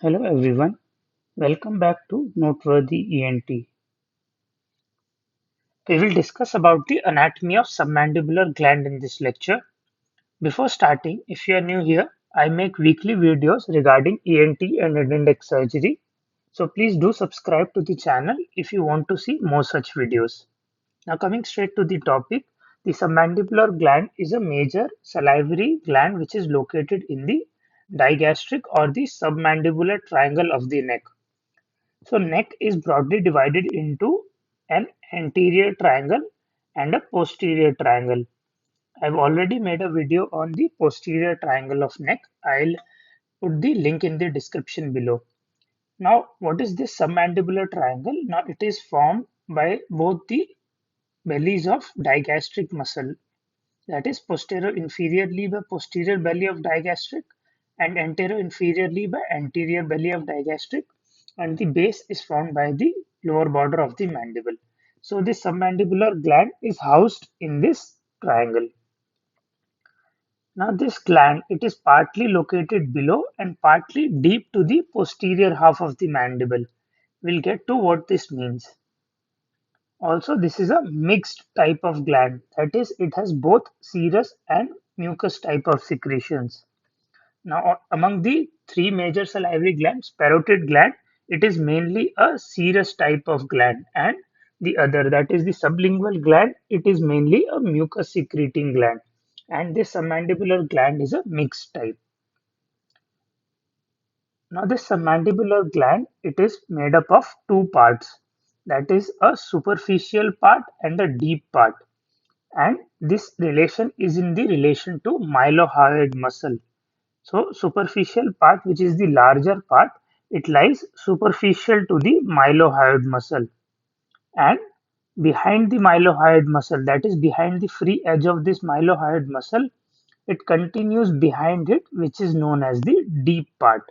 Hello everyone, welcome back to Noteworthy ENT. We will discuss about the anatomy of submandibular gland in this lecture. Before starting, if you are new here, I make weekly videos regarding ENT and endodontic surgery. So please do subscribe to the channel if you want to see more such videos. Now coming straight to the topic, the submandibular gland is a major salivary gland which is located in the digastric or the submandibular triangle of the neck. So neck is broadly divided into an anterior triangle and a posterior triangle. I've already made a video on the posterior triangle of neck. I'll put the link in the description below. Now, what is this submandibular triangle? Now, it is formed by both the bellies of digastric muscle, that is posterior inferiorly by posterior belly of digastric and anterior inferiorly by anterior belly of digastric, and the base is formed by the lower border of the mandible. So this submandibular gland is housed in this triangle. Now this gland, it is partly located below and partly deep to the posterior half of the mandible. We'll get to what this means. Also, this is a mixed type of gland, that is, it has both serous and mucus type of secretions. Now, among the three major salivary glands, parotid gland, it is mainly a serous type of gland, and the other, that is the sublingual gland, it is mainly a mucus secreting gland, and this submandibular gland is a mixed type. Now, this submandibular gland, it is made up of two parts, that is a superficial part and a deep part, and this relation is in the relation to mylohyoid muscle. So superficial part, which is the larger part, it lies superficial to the mylohyoid muscle, and behind the mylohyoid muscle, that is behind the free edge of this mylohyoid muscle, it continues behind it, which is known as the deep part.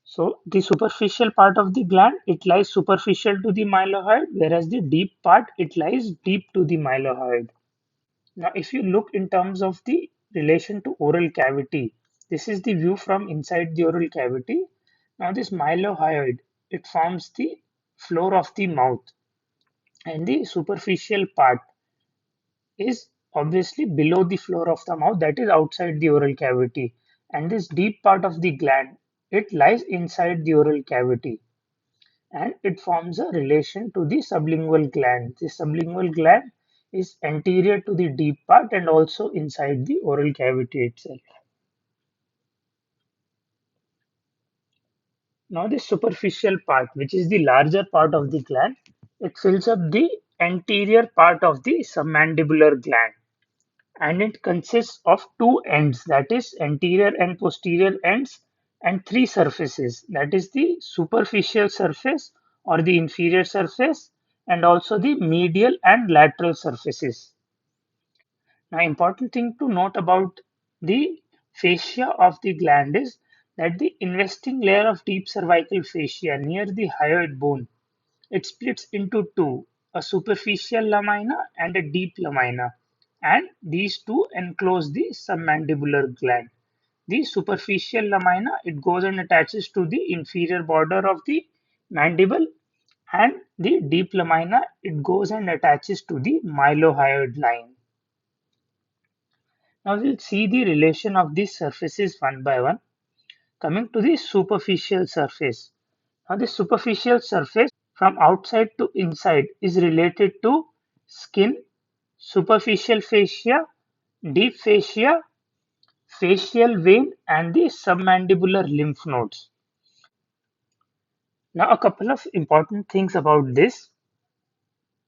So the superficial part of the gland, it lies superficial to the mylohyoid, whereas the deep part, it lies deep to the mylohyoid. Now, if you look in terms of the relation to oral cavity, this is the view from inside the oral cavity. Now, this mylohyoid, it forms the floor of the mouth, and the superficial part is obviously below the floor of the mouth, that is outside the oral cavity. And this deep part of the gland, it lies inside the oral cavity, and it forms a relation to the sublingual gland. The sublingual gland is anterior to the deep part and also inside the oral cavity itself. Now, the superficial part, which is the larger part of the gland, it fills up the anterior part of the submandibular gland, and it consists of two ends, that is anterior and posterior ends, and three surfaces, that is the superficial surface or the inferior surface, and also the medial and lateral surfaces. Now, important thing to note about the fascia of the gland is that the investing layer of deep cervical fascia near the hyoid bone, it splits into two, a superficial lamina and a deep lamina, and these two enclose the submandibular gland. The superficial lamina, it goes and attaches to the inferior border of the mandible, and the deep lamina, it goes and attaches to the mylohyoid line. Now we'll see the relation of these surfaces one by one. Coming to the superficial surface. Now the superficial surface from outside to inside is related to skin, superficial fascia, deep fascia, facial vein, and the submandibular lymph nodes. Now, a couple of important things about this,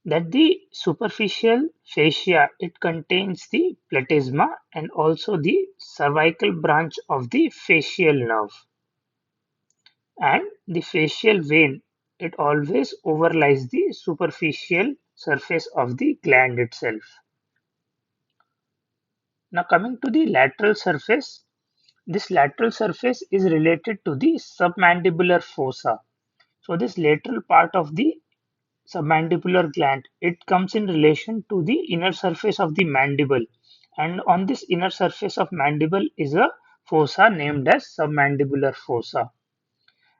that the superficial fascia, it contains the platysma and also the cervical branch of the facial nerve, and the facial vein, it always overlies the superficial surface of the gland itself. Now coming to the lateral surface, this lateral surface is related to the submandibular fossa. So this lateral part of the submandibular gland, it comes in relation to the inner surface of the mandible, and on this inner surface of mandible is a fossa named as submandibular fossa.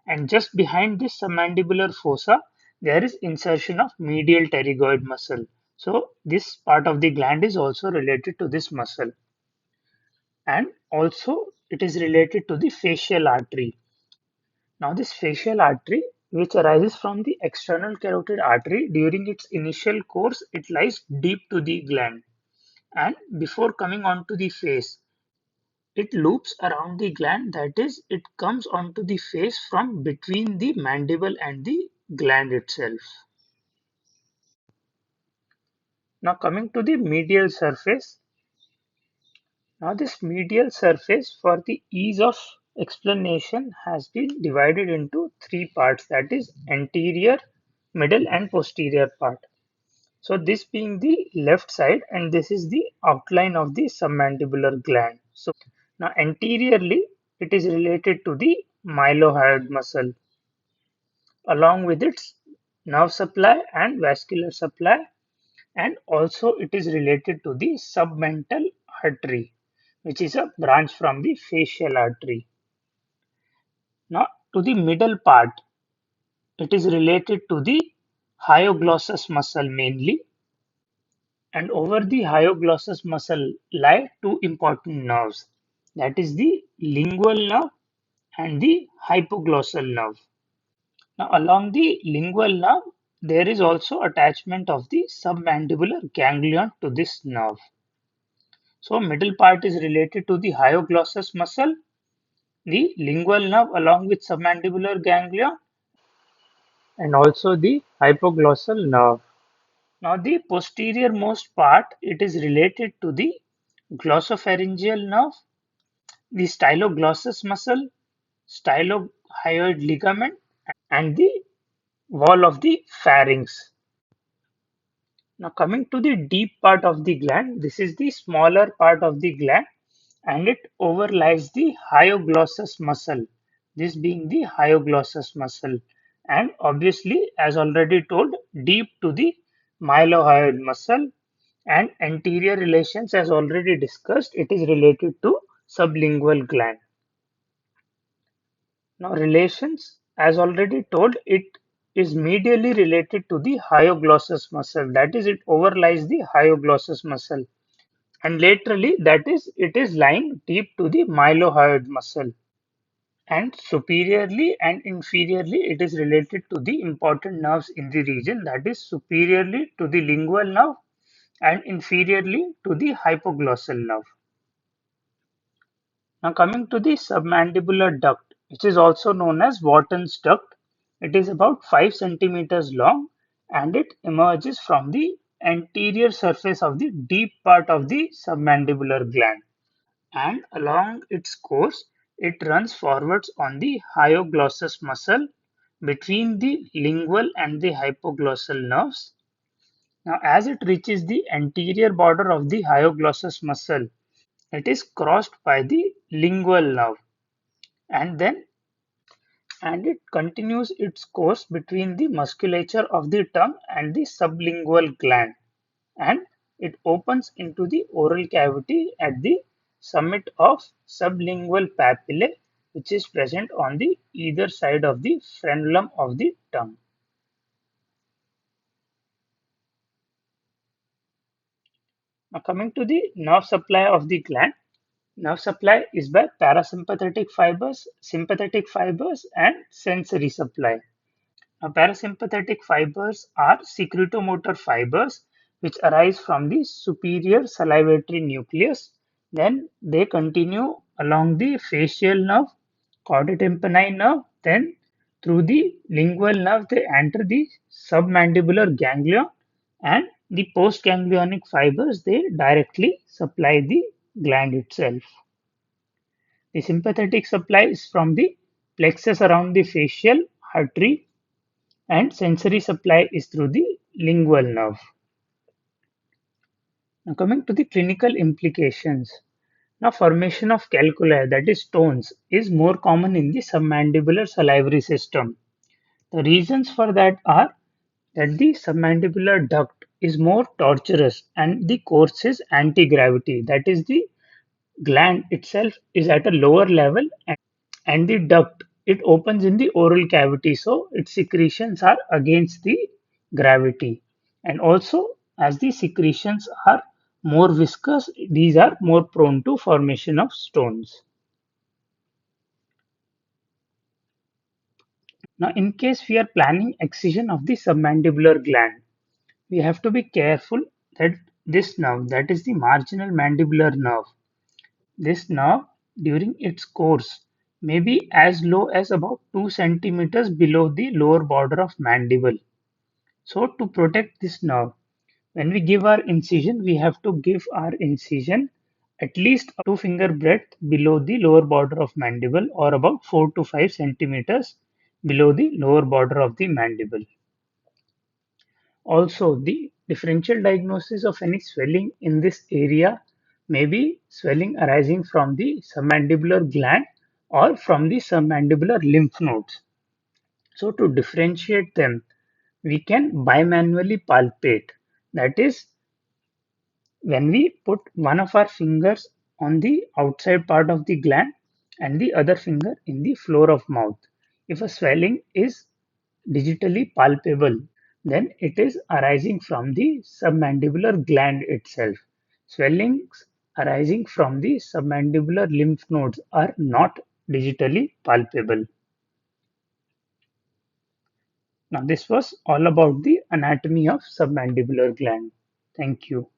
And just behind this submandibular fossa, there is insertion of medial pterygoid muscle. So this part of the gland is also related to this muscle. And also it is related to the facial artery. Now this facial artery, which arises from the external carotid artery, during its initial course, it lies deep to the gland. And before coming onto the face, it loops around the gland, that is, it comes onto the face from between the mandible and the gland itself. Now coming to the medial surface. Now this medial surface, for the ease of explanation, has been divided into three parts, that is anterior, middle and posterior part. So this being the left side and this is the outline of the submandibular gland. So now anteriorly it is related to the mylohyoid muscle along with its nerve supply and vascular supply, and also it is related to the submental artery, which is a branch from the facial artery. Now to the middle part, it is related to the hyoglossus muscle mainly, and over the hyoglossus muscle lie two important nerves, that is the lingual nerve and the hypoglossal nerve. Now along the lingual nerve there is also attachment of the submandibular ganglion to this nerve. So middle part is related to the hyoglossus muscle, the lingual nerve along with submandibular ganglia, and also the hypoglossal nerve. Now the posterior most part, it is related to the glossopharyngeal nerve, the styloglossus muscle, stylohyoid ligament, and the wall of the pharynx. Now coming to the deep part of the gland, this is the smaller part of the gland and it overlies the hyoglossus muscle, this being the hyoglossus muscle, and obviously as already told, deep to the mylohyoid muscle, and anterior relations as already discussed, it is related to sublingual gland. Now relations as already told, it is medially related to the hyoglossus muscle, that is it overlies the hyoglossus muscle, and laterally, that is it is lying deep to the mylohyoid muscle, and superiorly and inferiorly it is related to the important nerves in the region, that is superiorly to the lingual nerve and inferiorly to the hypoglossal nerve. Now coming to the submandibular duct, which is also known as Wharton's duct, it is about 5 centimeters long and it emerges from the anterior surface of the deep part of the submandibular gland, and along its course it runs forwards on the hyoglossus muscle between the lingual and the hypoglossal nerves. Now as it reaches the anterior border of the hyoglossus muscle, it is crossed by the lingual nerve, and then and it continues its course between the musculature of the tongue and the sublingual gland, and it opens into the oral cavity at the summit of sublingual papillae, which is present on the either side of the frenulum of the tongue. Now coming to the nerve supply of the gland. Nerve supply is by parasympathetic fibers, sympathetic fibers, and sensory supply. Now, parasympathetic fibers are secretomotor fibers which arise from the superior salivatory nucleus. Then they continue along the facial nerve, chordotympani nerve, then through the lingual nerve they enter the submandibular ganglion, and the postganglionic fibers they directly supply the gland itself. The sympathetic supply is from the plexus around the facial artery, and sensory supply is through the lingual nerve. Now coming to the clinical implications. Now formation of calculi, that is stones, is more common in the submandibular salivary system. The reasons for that are that the submandibular duct is more tortuous and the course is anti-gravity. That is, the gland itself is at a lower level, and the duct it opens in the oral cavity, so its secretions are against the gravity. And also, as the secretions are more viscous, these are more prone to formation of stones. Now, in case we are planning excision of the submandibular gland, we have to be careful that this nerve, that is the marginal mandibular nerve, this nerve during its course may be as low as about 2 centimeters below the lower border of mandible. So, to protect this nerve, when we give our incision, we have to give our incision at least 2 finger breadth below the lower border of mandible, or about 4 to 5 centimeters below the lower border of the mandible. Also, the differential diagnosis of any swelling in this area may be swelling arising from the submandibular gland or from the submandibular lymph nodes. So, to differentiate them, we can bimanually palpate. That is, when we put one of our fingers on the outside part of the gland and the other finger in the floor of mouth. If a swelling is digitally palpable, then it is arising from the submandibular gland itself. Swellings arising from the submandibular lymph nodes are not digitally palpable. Now, this was all about the anatomy of submandibular gland. Thank you.